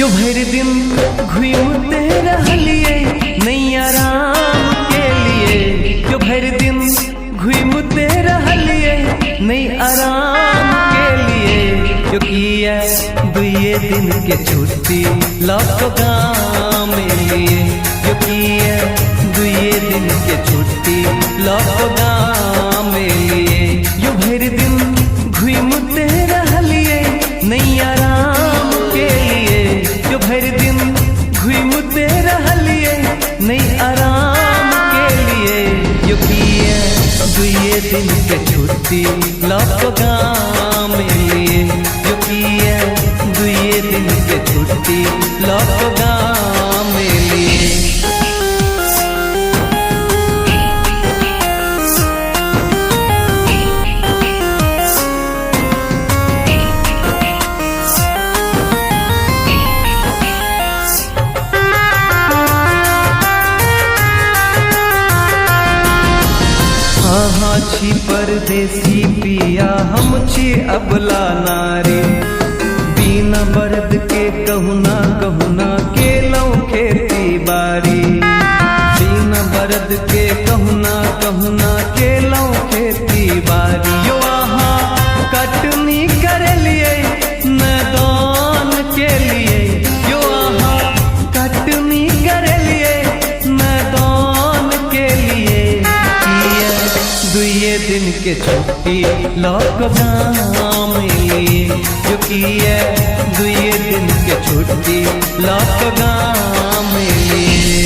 यो भर दिन घूमते रहलिए नैया राम के लिए, यो भर दिन घूमते रहलिए नैया राम के लिए। जो किया दुए दिन के छुट्टी लौट गाँव में लिए, जो किया दुए दिन के छुट्टी लौट गाँव में लिए। यो भर दिन घूमते रहलिए नैया राम के लिए, जो भर दिन घूमते रहलिए नैया राम के लिए। जो किए दुए दिन के छुट्टी लौट गाँव में लिए, जो किए दुए दिन के छुट्टी लौट गाँव में लिए। हाँ छी परदेसी पिया हम छी अबला नारी, बिना बरद के कहुना कहुना के लौ खेती बारी। बिना बरद के कहुना कहुना के लौ खेती बारी। यो आहा कटनी कर लिए मैदान के लिए, यो आहा कटनी कर लिए मैदान के लिए। दुए दिन के छुट्टी लौट गाँव में लिए, जो किए दुए दिन के छुट्टी लौट गाँव में लिए।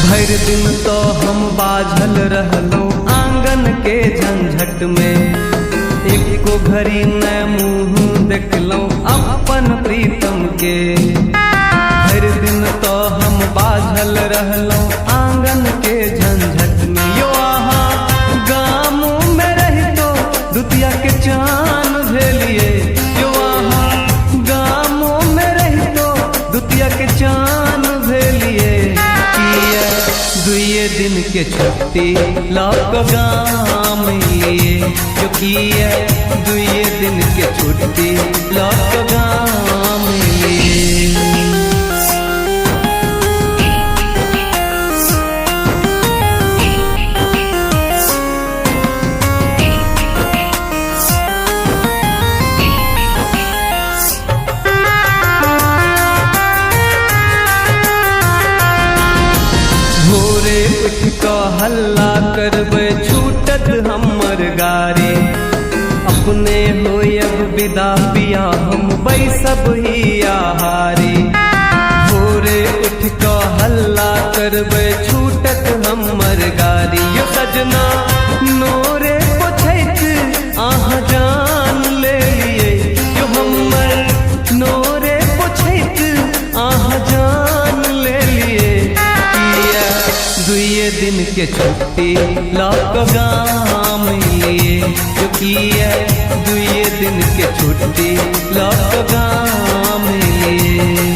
भर दिन तो हम बाझल रहलो आंगन के झंझट में, एको घड़ी न मुँह देखलो अपन प्रीतम के। भर दिन तो हम बाझल रहलो आंगन के झंझट में। यो आहा गाँव में रहितो दुतिया के चान भेलिए, यो आहा गाँव में रहितो दुतिया के चान भेलिए। दुए दिन के छुट्टी लौट गाँव में लिए, जो किए दुए दिन के छुट्टी लौट गाँव में लिए। भोरे उठ के हल्ला करबे छूटत हमर गारी, अपने हो अब विदा पिया हम बैसब ही आहारी। भोरे उठ के हल्ला करबे छूटत हमर गारी। यो सजना नोरे पोछैत आहा जान ले लिए, यो हमर नोरे पोछैत आहा जान ले लिए। दुए दिन के छुट्टी लौट गाँव में लिए, जो किए दुए दिन के छुट्टी लौट गाँव में लिए।